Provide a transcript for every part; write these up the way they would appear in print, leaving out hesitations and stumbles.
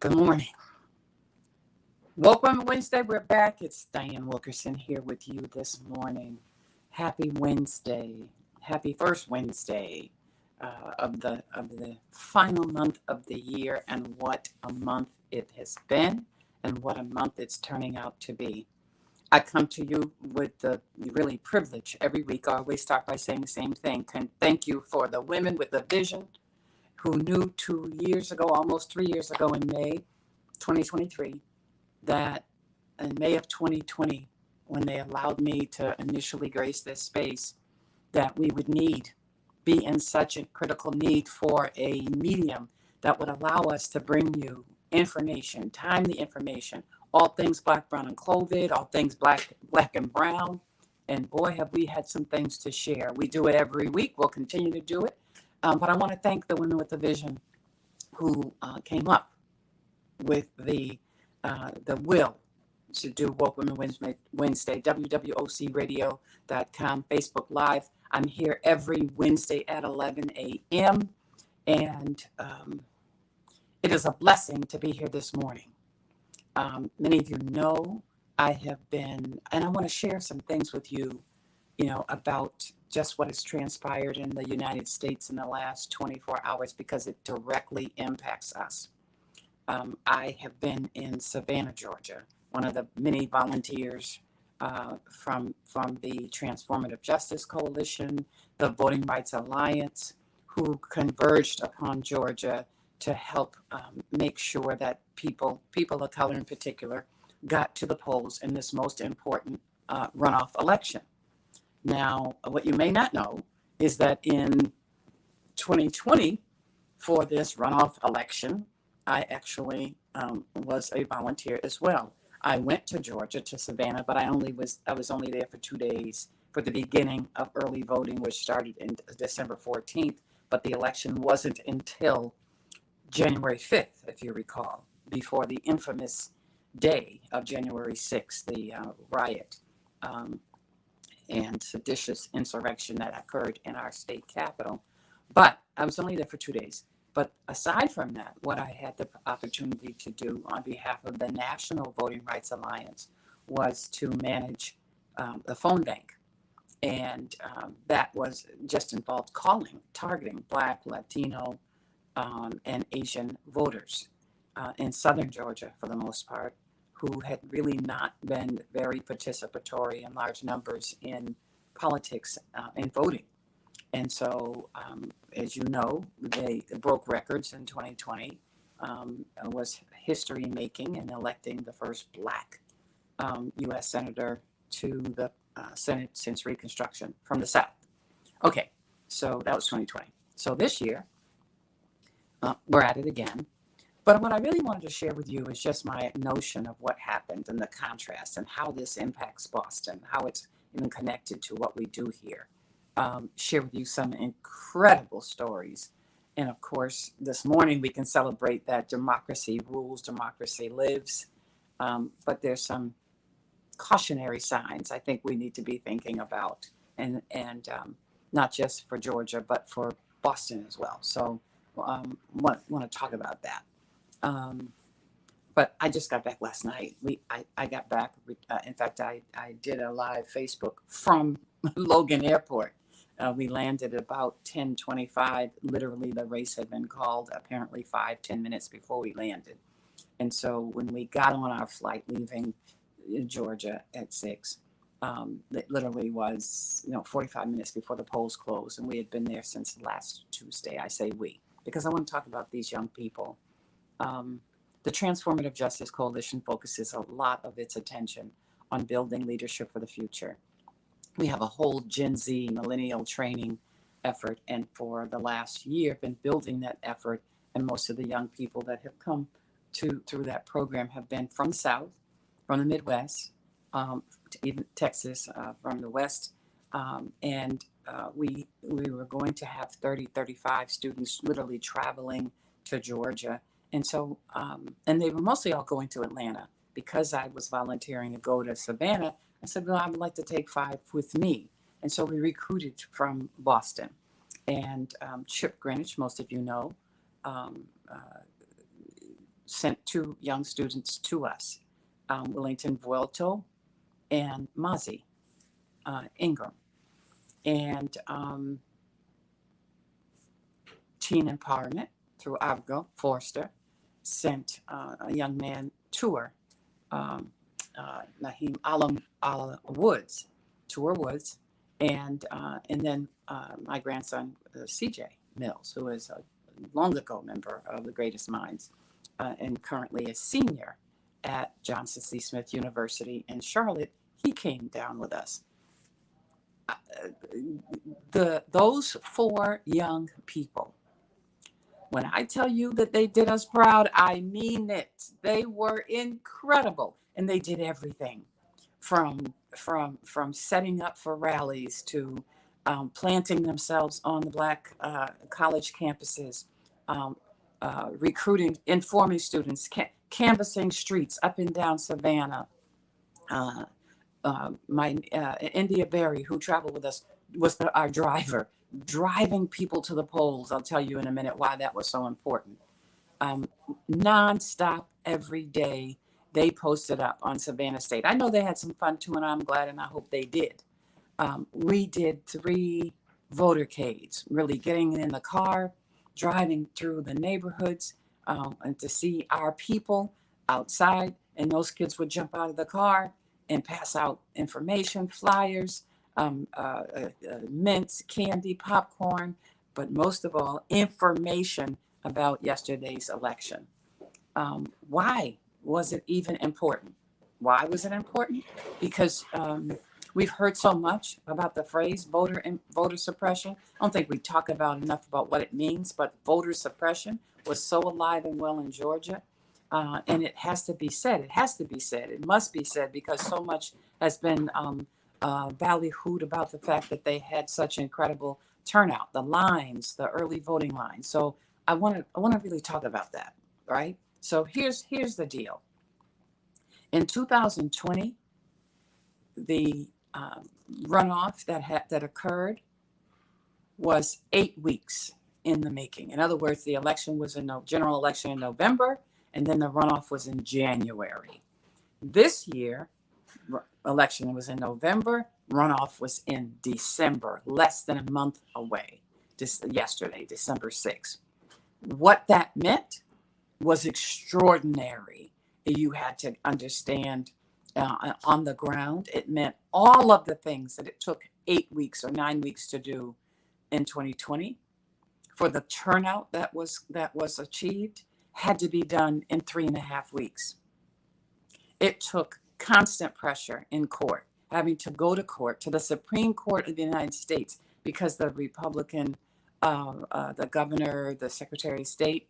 Good morning. Welcome Wednesday. We're back. It's Dianne Wilkerson here with you this morning. Happy Wednesday. Happy first Wednesday of the final month of the year, and what a month it has been, and what a month it's turning out to be. I come to you with the really privilege every week. I always start by saying the same thing. Thank you for the women with the vision who knew 2 years ago, almost 3 years ago in May 2023, that in May of 2020, when they allowed me to initially grace this space, that we would be in such a critical need for a medium that would allow us to bring you information, timely information, all things Black, brown, and COVID, all things black and brown. And boy, have we had some things to share. We do it every week. We'll continue to do it. But I want to thank the women with the vision who came up with the will to do Woke Women Wednesday, wwocradio.com, Facebook Live. I'm here every Wednesday at 11 a.m. And it is a blessing to be here this morning. Many of you know I have been, and I want to share some things with you, about just what has transpired in the United States in the last 24 hours, because it directly impacts us. I have been in Savannah, Georgia, one of the many volunteers from the Transformative Justice Coalition, the Voting Rights Alliance, who converged upon Georgia to help make sure that people of color in particular, got to the polls in this most important runoff election. Now, what you may not know is that in 2020, for this runoff election, I actually was a volunteer as well. I went to Georgia, to Savannah, but I was only there for 2 days for the beginning of early voting, which started in December 14th, but the election wasn't until January 5th, if you recall, before the infamous day of January 6th, the riot and seditious insurrection that occurred in our state capital. But I was only there for 2 days. But aside from that, what I had the opportunity to do on behalf of the National Voting Rights Alliance was to manage the phone bank. And that was just involved targeting Black, Latino, and Asian voters in Southern Georgia, for the most part, who had really not been very participatory in large numbers in politics and voting. And so, as you know, they broke records in 2020, was history making in electing the first Black U.S. Senator to the Senate since Reconstruction from the South. Okay, so that was 2020. So this year, we're at it again. But what I really wanted to share with you is just my notion of what happened and the contrast and how this impacts Boston, how it's even connected to what we do here. Share with you some incredible stories. And of course, this morning we can celebrate that democracy rules, democracy lives. But there's some cautionary signs I think we need to be thinking about, and not just for Georgia, but for Boston as well. So want to talk about that. But I just got back last night. I got back. In fact, I did a live Facebook from Logan Airport. We landed at about 10:25. Literally, the race had been called apparently 5-10 minutes before we landed. And so when we got on our flight leaving Georgia at 6, it literally was 45 minutes before the polls closed, and we had been there since last Tuesday. I say we because I want to talk about these young people. The Transformative Justice Coalition focuses a lot of its attention on building leadership for the future. We have a whole Gen Z millennial training effort, and for the last year been building that effort, and most of the young people that have come through that program have been from the South, from the Midwest, even Texas, from the West, and we were going to have 35 students literally traveling to Georgia. And so, and they were mostly all going to Atlanta. Because I was volunteering to go to Savannah, I said, well, I would like to take 5 with me. And so we recruited from Boston. And Chip Greenwich, most of you know, sent two young students to us, Willington Vuelto and Mozzie Ingram. And Teen Empowerment through Abigail Forster sent a young man tour, Naheem Alam Woods, tour Woods, and then my grandson CJ Mills, who is a long ago member of the Greatest Minds and currently a senior at Johnson C. Smith University in Charlotte. He came down with us. Those four young people, when I tell you that they did us proud, I mean it. They were incredible, and they did everything from setting up for rallies to planting themselves on the Black college campuses, recruiting, informing students, canvassing streets up and down Savannah. India Berry, who traveled with us, was our driver, driving people to the polls. I'll tell you in a minute why that was so important. Nonstop every day, they posted up on Savannah State. I know they had some fun too, and I'm glad, and I hope they did. We did 3 votercades, really getting in the car, driving through the neighborhoods, and to see our people outside, and those kids would jump out of the car and pass out information, flyers, mints, candy, popcorn, but most of all, information about yesterday's election. Why was it even important? Why was it important? Because we've heard so much about the phrase voter suppression. I don't think we talk about enough about what it means, but voter suppression was so alive and well in Georgia. And it has to be said. It has to be said. It must be said because so much has been ballyhooed about the fact that they had such incredible turnout, the lines, the early voting lines. So I want to really talk about that, right? So here's the deal. In 2020, the runoff that occurred was 8 weeks in the making. In other words, the election was general election in November, and then the runoff was in January. This year, election was in November, runoff was in December, less than a month away, just yesterday, December 6th. What that meant was extraordinary. You had to understand on the ground, it meant all of the things that it took 8 weeks or 9 weeks to do in 2020 for the turnout that was achieved had to be done in 3.5 weeks. It took constant pressure in court, having to go to court, to the Supreme Court of the United States, because the Republican, the governor, the Secretary of State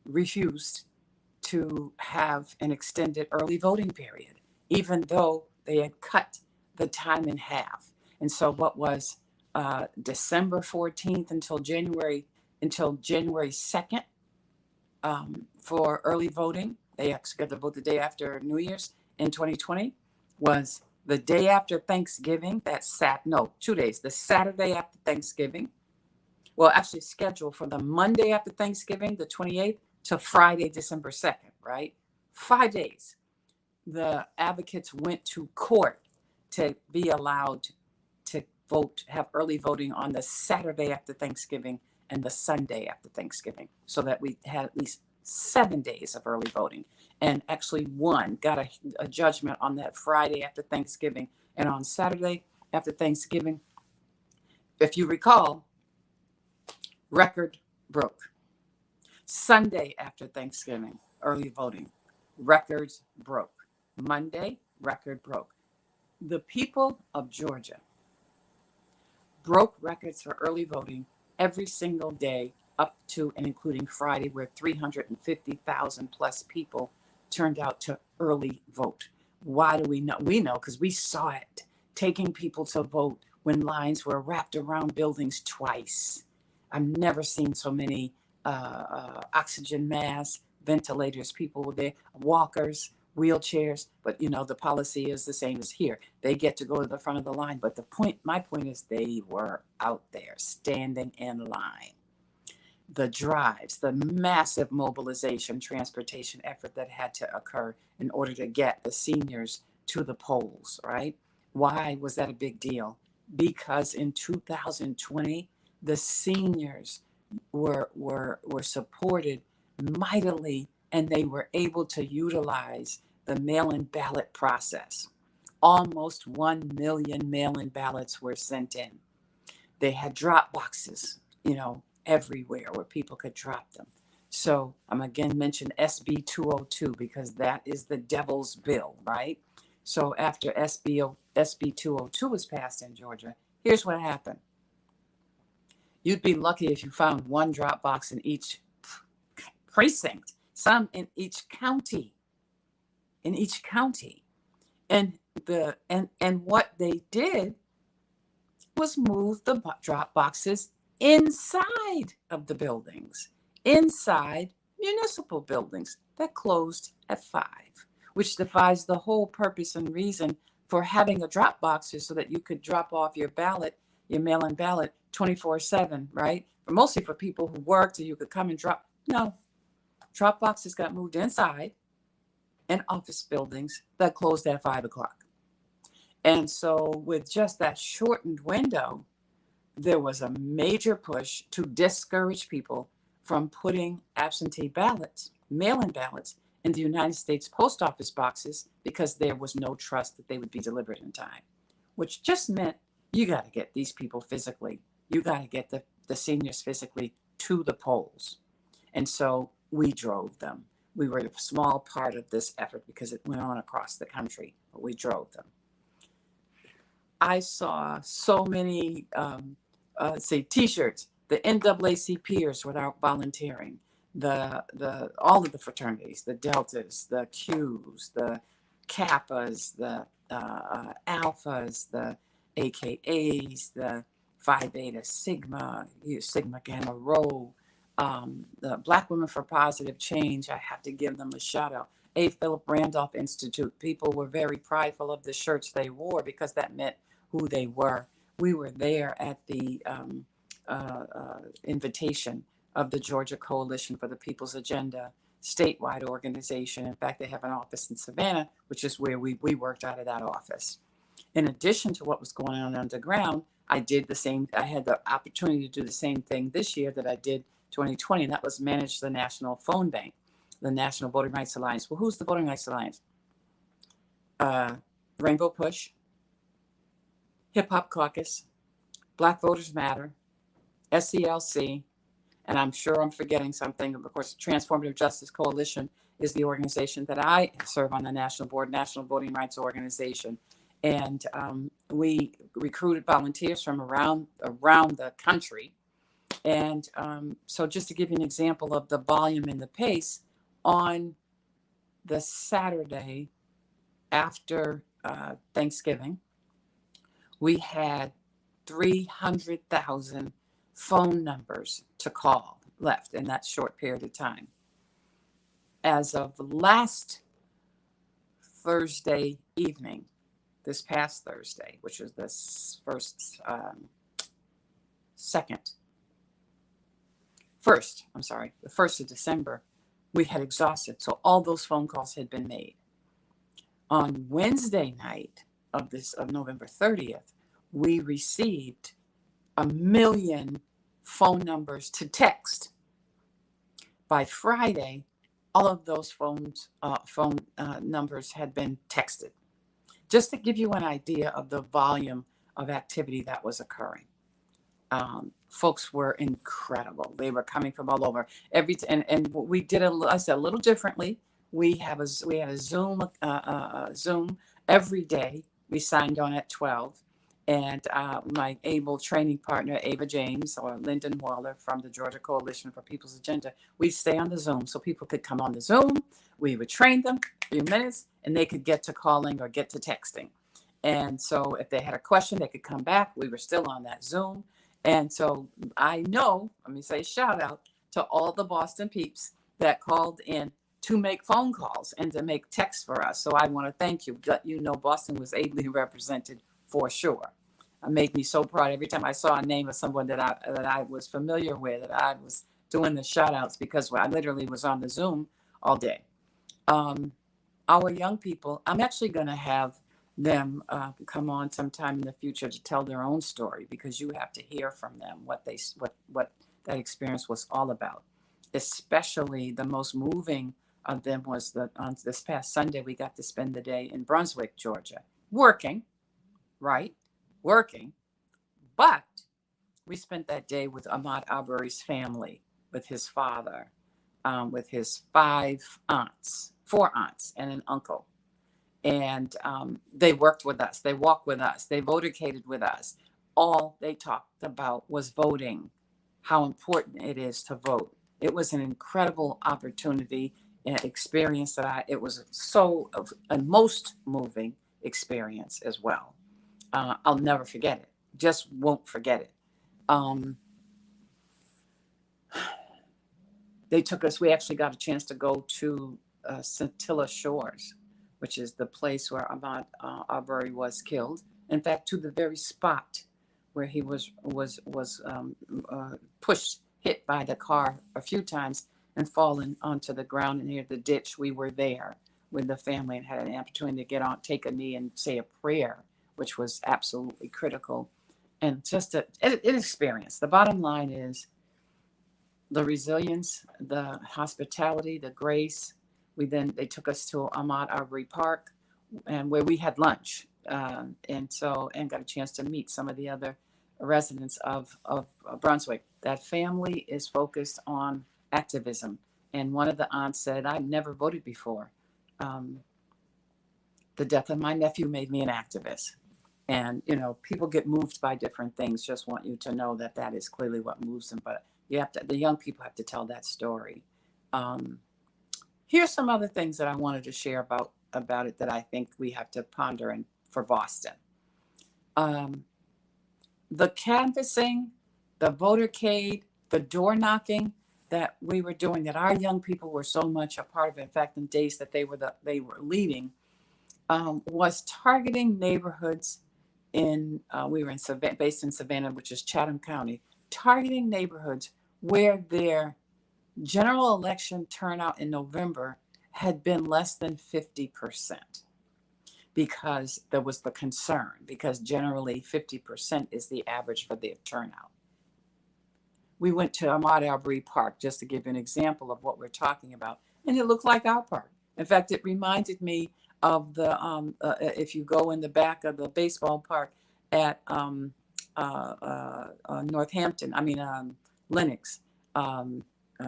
refused to have an extended early voting period, even though they had cut the time in half. And so what was December 14th until January 2nd, for early voting, they actually got to vote the day after New Year's in 2020, was the day after Thanksgiving, 2 days, the Saturday after Thanksgiving. Well, actually scheduled for the Monday after Thanksgiving, the 28th, to Friday, December 2nd, right? 5 days. The advocates went to court to be allowed to vote, have early voting on the Saturday after Thanksgiving and the Sunday after Thanksgiving, so that we had at least 7 days of early voting. And actually got a judgment on that Friday after Thanksgiving. And on Saturday after Thanksgiving, if you recall, record broke. Sunday after Thanksgiving, early voting, records broke. Monday, record broke. The people of Georgia broke records for early voting every single day up to and including Friday, where 350,000 plus people turned out to early vote. Why do we know? We know because we saw it, taking people to vote when lines were wrapped around buildings twice. I've never seen so many oxygen masks, ventilators, people were there, walkers, wheelchairs, but the policy is the same as here. They get to go to the front of the line, but my point is they were out there standing in line. the drives, the massive mobilization transportation effort that had to occur in order to get the seniors to the polls, right? Why was that a big deal? Because in 2020, the seniors were supported mightily, and they were able to utilize the mail-in ballot process. Almost 1 million mail-in ballots were sent in. They had drop boxes, everywhere where people could drop them. So I'm again mention SB 202 because that is the devil's bill, right? So after SB 202 was passed in Georgia, here's what happened. You'd be lucky if you found one drop box in each precinct, some in each county. And what they did was move the drop boxes inside of the buildings, inside municipal buildings that closed at 5, which defies the whole purpose and reason for having a drop box so that you could drop off your ballot, your mail-in ballot 24/7, right? But mostly for people who worked, so you could come and drop. No, drop boxes got moved inside and office buildings that closed at 5 o'clock. And so with just that shortened window, there was a major push to discourage people from putting absentee ballots, mail-in ballots, in the United States post office boxes because there was no trust that they would be delivered in time, which just meant you got to get these people physically. You got to get the seniors physically to the polls. And so we drove them. We were a small part of this effort because it went on across the country, but we drove them. I saw so many, T-shirts. The NAACPers were out volunteering. All of the fraternities, the Deltas, the Qs, the Kappas, the Alphas, the AKAs, the Phi Beta Sigma, Sigma Gamma Rho, the Black Women for Positive Change. I have to give them a shout out. A. Philip Randolph Institute. People were very prideful of the shirts they wore because that meant who they were. We were there at the invitation of the Georgia Coalition for the People's Agenda, statewide organization. In fact, they have an office in Savannah, which is where we worked out of that office. In addition to what was going on underground, I did the same. I had the opportunity to do the same thing this year that I did 2020, and that was manage the National Phone Bank, the National Voting Rights Alliance. Well, who's the Voting Rights Alliance? Rainbow Push, Hip Hop Caucus, Black Voters Matter, SCLC, and I'm sure I'm forgetting something. Of course, the Transformative Justice Coalition is the organization that I serve on the national board, National Voting Rights Organization. And we recruited volunteers from around the country. And so just to give you an example of the volume and the pace, on the Saturday after Thanksgiving, we had 300,000 phone numbers to call left in that short period of time. As of last Thursday evening, this past Thursday, which was the 1st of December, we had exhausted. So all those phone calls had been made. On Wednesday night of November 30th, we received 1 million phone numbers to text. By Friday, all of those phone numbers had been texted. Just to give you an idea of the volume of activity that was occurring. Folks were incredible. They were coming from all over. And we did a little differently. We had a Zoom every day. We signed on at 12. And my able training partner, Ava James, or Lyndon Waller from the Georgia Coalition for People's Agenda, we'd stay on the Zoom so people could come on the Zoom. We would train them a few minutes, and they could get to calling or get to texting. And so if they had a question, they could come back. We were still on that Zoom. And so I know, let me say shout out to all the Boston peeps that called in to make phone calls and to make texts for us. So I want to thank you. Let you know Boston was ably represented for sure. It made me so proud every time I saw a name of someone that I was familiar with, that I was doing the shout outs because I literally was on the Zoom all day. Our young people, I'm actually going to have them come on sometime in the future to tell their own story, because you have to hear from them what that experience was all about. Especially the most moving of them was on this past Sunday, we got to spend the day in Brunswick, Georgia, working, right? Working. But we spent that day with Ahmaud Arbery's family, with his father, with his four aunts, and an uncle. And they worked with us. They walked with us. They voted with us. All they talked about was voting, how important it is to vote. It was an incredible opportunity and experience it was a most moving experience as well. I'll never forget it. Just won't forget it. We actually got a chance to go to Scintilla Shores, which is the place where Ahmaud Arbery was killed. In fact, to the very spot where he was hit by the car a few times and fallen onto the ground near the ditch. We were there with the family and had an opportunity to get on, take a knee and say a prayer, which was absolutely critical. And just an experience. The bottom line is the resilience, the hospitality, the grace. They took us to Ahmaud Arbery Park, and where we had lunch, and got a chance to meet some of the other residents of Brunswick. That family is focused on activism, and one of the aunts said, "I've never voted before. The death of my nephew made me an activist." And people get moved by different things. Just want you to know that is clearly what moves them. But the young people have to tell that story. Here's some other things that I wanted to share about it that I think we have to ponder for Boston. The canvassing, the votercade, the door knocking that we were doing, that our young people were so much a part of. In fact, in days that they were leading, was targeting neighborhoods we were based in Savannah, which is Chatham County, targeting neighborhoods where their general election turnout in November had been less than 50%, because there was the concern, because generally 50% is the average for their turnout. We went to Ahmaud Arbery Park, just to give you an example of what we're talking about, and it looked like our park. In fact, it reminded me of the if you go in the back of the baseball park at Northampton, Lenox,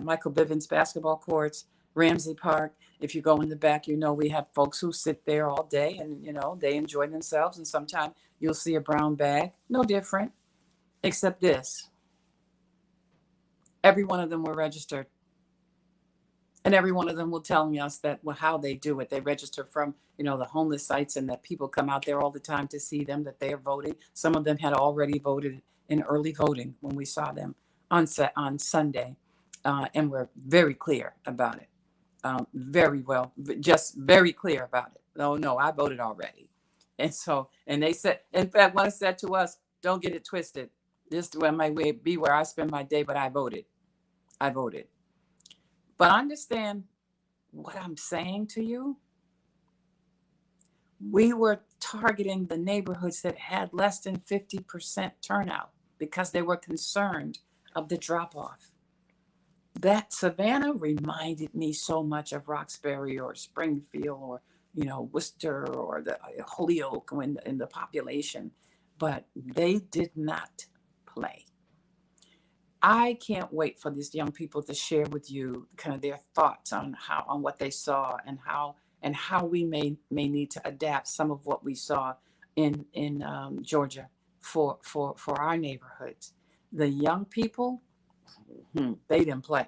Michael Bivins basketball courts, Ramsey Park. If you go in the back, we have folks who sit there all day and, they enjoy themselves. And sometimes you'll see a brown bag, no different, except this. Every one of them were registered. And every one of them will tell us how they do it. They register from, the homeless sites, and that people come out there all the time to see them, that they are voting. Some of them had already voted in early voting when we saw them on Sunday. And we're very clear about it. Just very clear about it. No, I voted already. And they said, in fact, one said to us, "Don't get it twisted. This might be where I spend my day, but I voted. I voted." But understand what I'm saying to you. We were targeting the neighborhoods that had less than 50% turnout because they were concerned of the drop-off. That Savannah reminded me so much of Roxbury or Springfield or, Worcester or the Holyoke in the population, but they did not play. I can't wait for these young people to share with you kind of their thoughts on what they saw and how we may need to adapt some of what we saw in Georgia for our neighborhoods. The young people, they didn't play.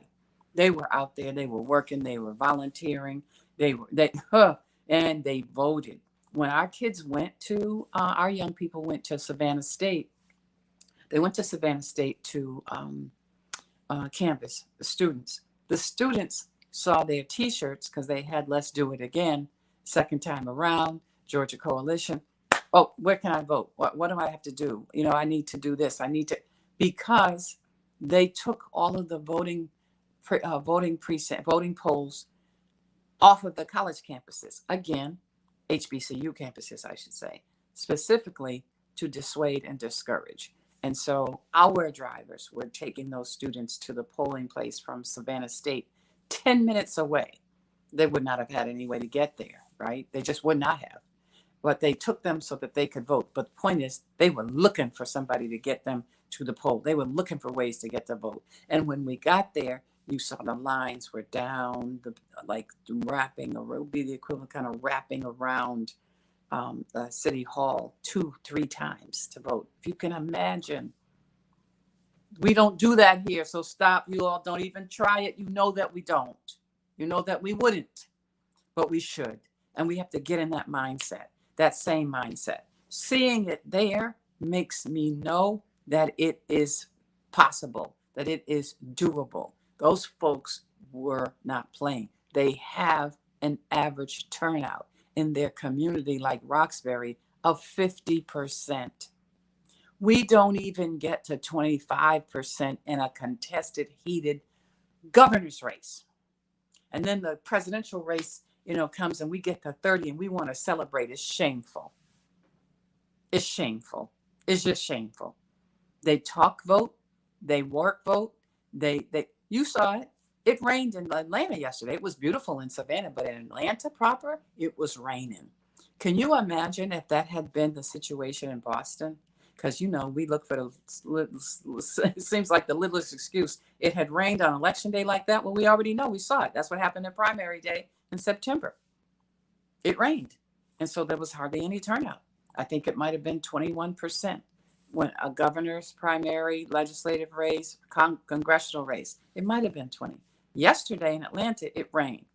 They were out there. They were working. They were volunteering. And they voted. When our kids our young people went to Savannah State. They went to Savannah State to canvass the students. The students saw their T-shirts because they had "Let's Do It Again" second time around, Georgia Coalition. Oh, where can I vote? What do I have to do? I need to do this. I need to, because they took all of the voting voting polls off of the college campuses. Again, HBCU campuses, I should say, specifically to dissuade and discourage. And so our drivers were taking those students to the polling place from Savannah State, 10 minutes away. They would not have had any way to get there, right? They just would not have. But they took them so that they could vote. But the point is, they were looking for somebody to get them to the poll. They were looking for ways to get the vote. And when we got there, you saw the lines were down, like wrapping, or it would be the equivalent kind of wrapping around City Hall 2-3 times to vote. If you can imagine, we don't do that here. So stop. You all don't even try it. You know that we don't. You know that we wouldn't, but we should. And we have to get in that mindset, that same mindset. Seeing it there makes me know that it is possible, that it is doable. Those folks were not playing. They have an average turnout in their community like Roxbury of 50%. We don't even get to 25% in a contested, heated governor's race. And then the presidential race, comes and we get to 30 and we want to celebrate. It's shameful. It's shameful. It's just shameful. They talk vote. They work vote. You saw it. It rained in Atlanta yesterday. It was beautiful in Savannah, but in Atlanta proper, it was raining. Can you imagine if that had been the situation in Boston? Because, we look for it seems like the littlest excuse. It had rained on election day like that. Well, we already know. We saw it. That's what happened in primary day in September. It rained. And so there was hardly any turnout. I think it might have been 21% when a governor's primary, legislative race, congressional race. It might have been 20. Yesterday in Atlanta, it rained.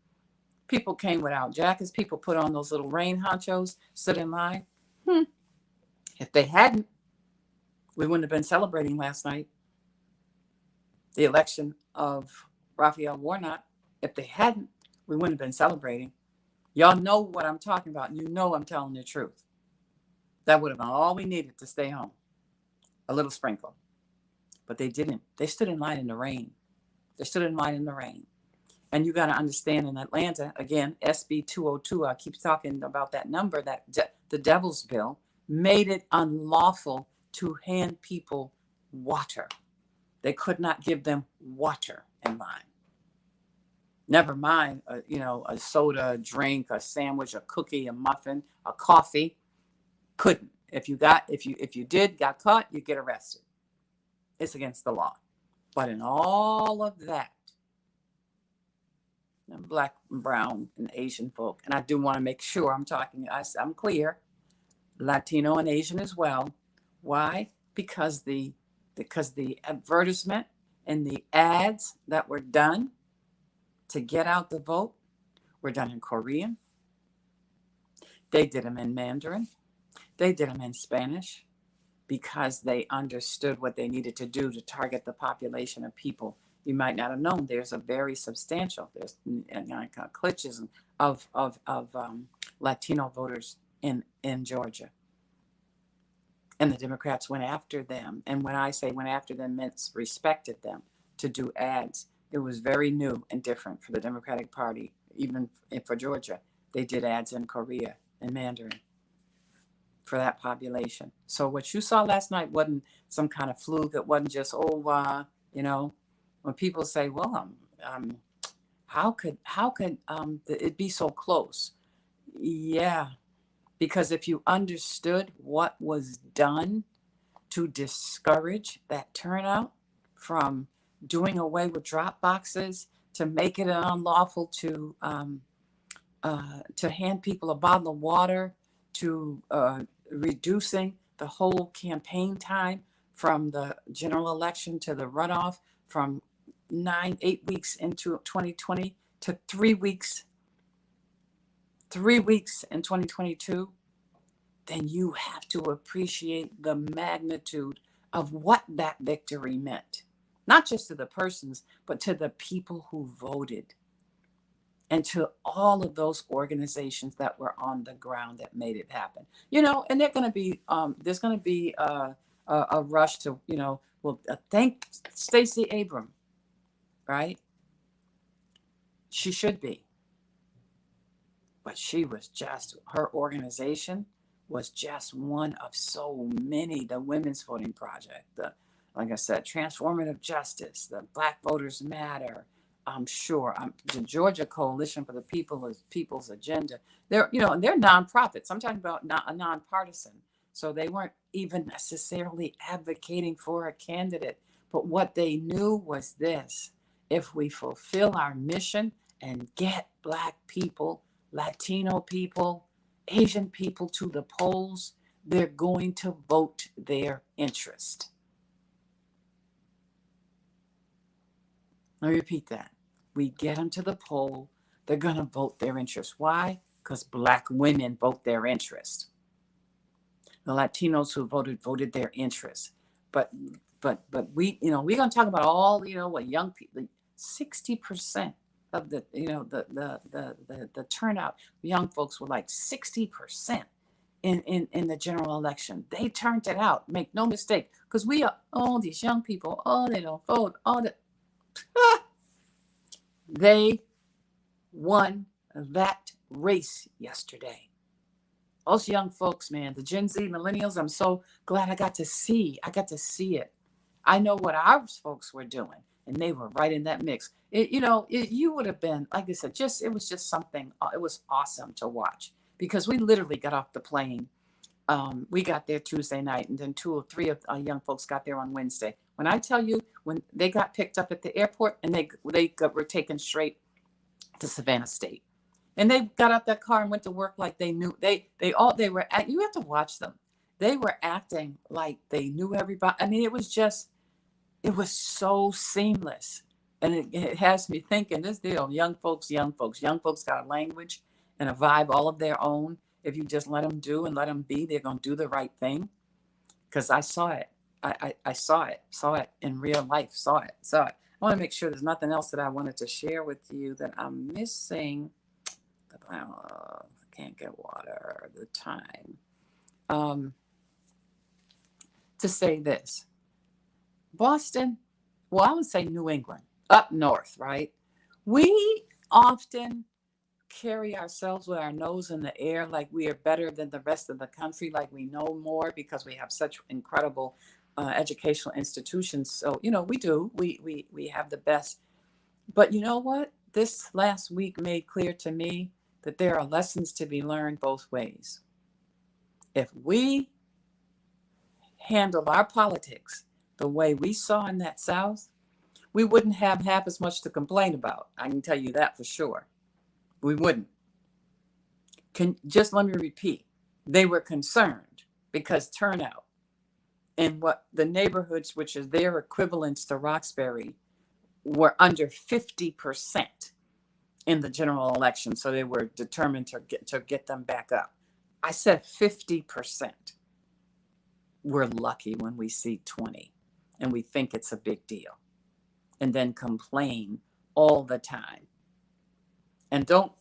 People came without jackets. People put on those little rain honchos, stood in line. If they hadn't, we wouldn't have been celebrating last night the election of Raphael Warnock. If they hadn't, we wouldn't have been celebrating. Y'all know what I'm talking about. You know I'm telling the truth. That would have been all we needed to stay home. A little sprinkle. But they didn't. They stood in line in the rain. They stood in line in the rain. And you got to understand, in Atlanta, again, SB 202, I keep talking about that number, that the devil's bill, made it unlawful to hand people water. They could not give them water in line. Never mind, a soda, a drink, a sandwich, a cookie, a muffin, a coffee. Couldn't. If you got caught, you get arrested. It's against the law. But in all of that, Black and brown and Asian folk, and I do want to make sure I'm clear, Latino and Asian as well. Why? Because the advertisement and the ads that were done to get out the vote were done in Korean. They did them in Mandarin. They did them in Spanish because they understood what they needed to do to target the population of people. You might not have known there's a very substantial, there's cliches of Latino voters in Georgia. And the Democrats went after them. And when I say went after them, meant respected them to do ads. It was very new and different for the Democratic Party, even for Georgia. They did ads in Korea and Mandarin for that population. So what you saw last night wasn't some kind of fluke. It wasn't just, when people say, well, how could it be so close? Yeah, because if you understood what was done to discourage that turnout, from doing away with drop boxes to make it unlawful to hand people a bottle of water, to reducing the whole campaign time from the general election to the runoff from 8 weeks into 2020 to 3 weeks in 2022, then you have to appreciate the magnitude of what that victory meant, not just to the persons, but to the people who voted and to all of those organizations that were on the ground that made it happen. And there's going to be a rush to, thank Stacey Abrams, right? She should be. But she was just, her organization was just one of so many. The Women's Voting Project, the, like I said, Transformative Justice, the Black Voters Matter. I'm sure the Georgia Coalition for the People's Agenda. They're, you know, they're nonprofits. I'm talking about not a nonpartisan. So they weren't even necessarily advocating for a candidate. But what they knew was this: if we fulfill our mission and get Black people, Latino people, Asian people to the polls, they're going to vote their interest. Let me repeat that. We get them to the poll, they're going to vote their interest. Why? Because Black women vote their interest. The Latinos who voted their interest. But we, you know, we're going to talk about all, you know, what young people, 60% of the, you know, the turnout, young folks were like 60% in the general election. They turned it out. Make no mistake, because we are all these young people. Oh, they don't vote. All the they won that race yesterday. Those young folks, man, the Gen Z millennials. I'm so glad I got to see it. I know what our folks were doing, and they were right in that mix. You would have been, like I said, it was just something. It was awesome to watch, because we literally got off the plane. We got there Tuesday night, and then 2 or 3 of our young folks got there on Wednesday. When I tell you, when they got picked up at the airport, and they were taken straight to Savannah State, and they got out that car and went to work like they knew they were at. You have to watch them. They were acting like they knew everybody. I mean, it was so seamless. And it has me thinking, this deal, young folks got a language and a vibe all of their own. If you just let them do and let them be, they're going to do the right thing. Because I saw it. I saw it in real life, saw it. I want to make sure there's nothing else that I wanted to share with you that I'm missing. I can't get water, the time. To say this, Boston, well, I would say New England, up north, right? We often carry ourselves with our nose in the air like we are better than the rest of the country, like we know more because we have such incredible educational institutions. So, you know, we do. We have the best. But you know what? This last week made clear to me that there are lessons to be learned both ways. If we handle our politics the way we saw in that South, we wouldn't have half as much to complain about. I can tell you that for sure. We wouldn't. Just let me repeat. They were concerned because turnout in what the neighborhoods, which is their equivalents to Roxbury, were under 50% in the general election. So they were determined to get them back up. I said 50%. We're lucky when we see 20 and we think it's a big deal and then complain all the time. And don't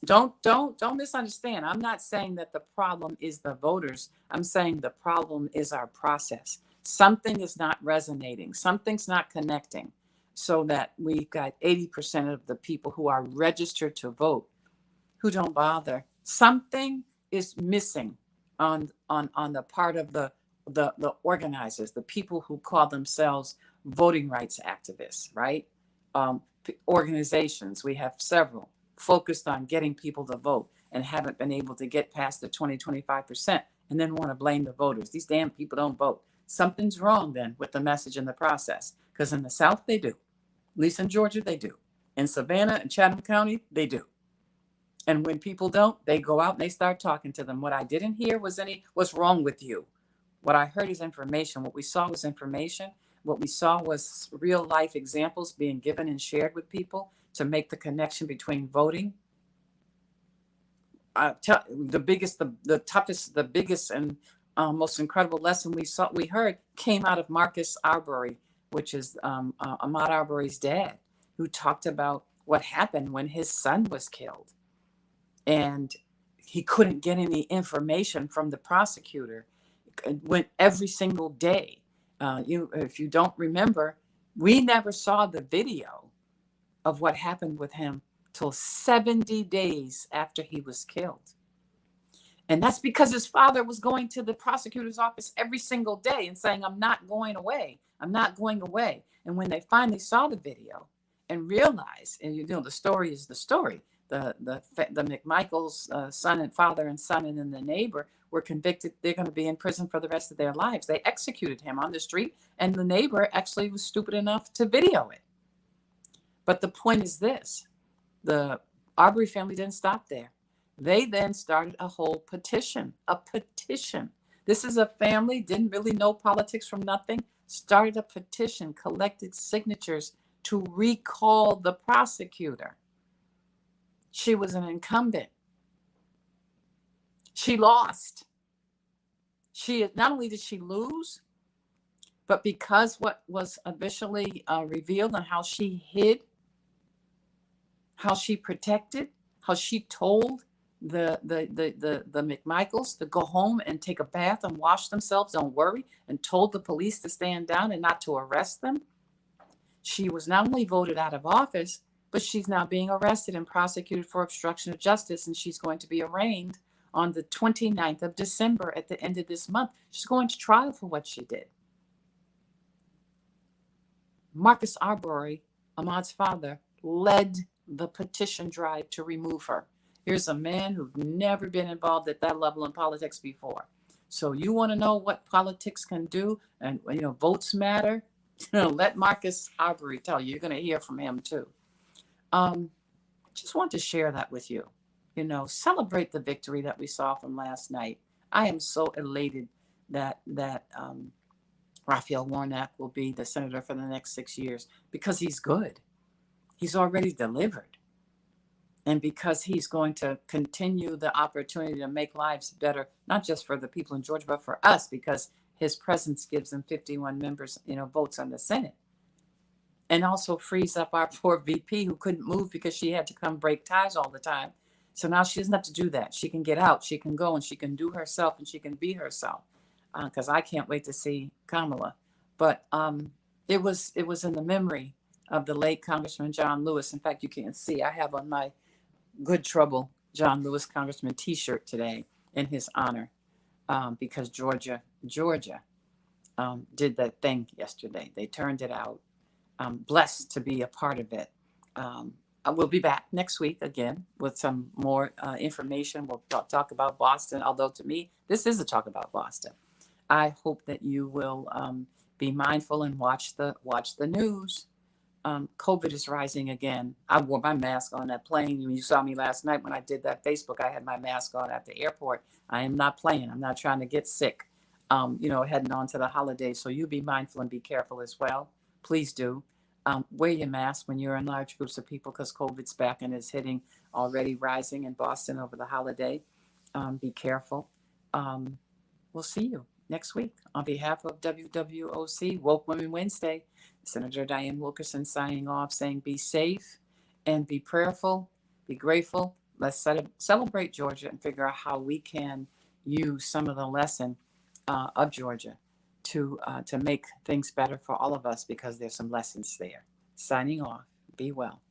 misunderstand. I'm not saying that the problem is the voters. I'm saying the problem is our process. Something is not resonating. Something's not connecting, so that we've got 80% of the people who are registered to vote who don't bother. Something is missing on the part of the organizers, the people who call themselves voting rights activists, right? Organizations, we have several, focused on getting people to vote and haven't been able to get past the 25%, and then want to blame the voters. These damn people don't vote. Something's wrong then with the message and the process, because in the South they do. At least in Georgia they do. In Savannah and Chatham County they do. And when people don't, they go out and they start talking to them. What I didn't hear was what's wrong with you? What I heard is information. What we saw was information. What we saw was real life examples being given and shared with people to make the connection between voting. The biggest, the toughest, the biggest and most incredible lesson we heard came out of Marcus Arbery, which is Ahmaud Arbery's dad, who talked about what happened when his son was killed. And he couldn't get any information from the prosecutor. It went every single day. If you don't remember, we never saw the video of what happened with him till 70 days after he was killed. And that's because his father was going to the prosecutor's office every single day and saying, I'm not going away. I'm not going away. And when they finally saw the video and realized, and you know, the story is the story, the McMichael's son and father and son and then the neighbor were convicted. They're going to be in prison for the rest of their lives. They executed him on the street, and the neighbor actually was stupid enough to video it. But the point is this: the Arbery family didn't stop there. They then started a whole petition, a petition. This is a family, didn't really know politics from nothing, started a petition, collected signatures to recall the prosecutor. She was an incumbent. She lost. She not only did she lose, but because what was officially revealed on how she hid, how she protected, how she told the McMichaels to go home and take a bath and wash themselves, don't worry, and told the police to stand down and not to arrest them. She was not only voted out of office, but she's now being arrested and prosecuted for obstruction of justice, and she's going to be arraigned on the 29th of December at the end of this month. She's going to trial for what she did. Marcus Arbery, Ahmaud's father, led the petition drive to remove her. Here's a man who's never been involved at that level in politics before. So you want to know what politics can do, and you know, votes matter. Let Marcus Arbery tell you. You're going to hear from him too. Just want to share that with you. You know, celebrate the victory that we saw from last night. I am so elated that Raphael Warnock will be the senator for the next 6 years because he's good. He's already delivered. And because he's going to continue the opportunity to make lives better, not just for the people in Georgia, but for us, because his presence gives him 51 members, votes on the Senate. And also frees up our poor VP who couldn't move because she had to come break ties all the time. So now she doesn't have to do that. She can get out, she can go, and she can do herself, and she can be herself. Because I can't wait to see Kamala. But it was in the memory of the late Congressman John Lewis. In fact, you can see I have on my Good Trouble John Lewis Congressman t-shirt today in his honor, because Georgia did that thing yesterday. They turned it out. I'm blessed to be a part of it. I will be back next week again with some more information. We'll talk about Boston, although to me, this is a talk about Boston. I hope that you will be mindful and watch the news. COVID is rising again. I wore my mask on that plane. You saw me last night when I did that Facebook. I had my mask on at the airport. I am not playing. I'm not trying to get sick, heading on to the holidays. So you be mindful and be careful as well. Please do. Wear your mask when you're in large groups of people because COVID's back and is hitting already rising in Boston over the holiday. Be careful. We'll see you next week. On behalf of WWOC, Woke Women Wednesday, Senator Dianne Wilkerson signing off, saying be safe and be prayerful, be grateful. Let's celebrate Georgia and figure out how we can use some of the lesson of Georgia to make things better for all of us, because there's some lessons there. Signing off. Be well.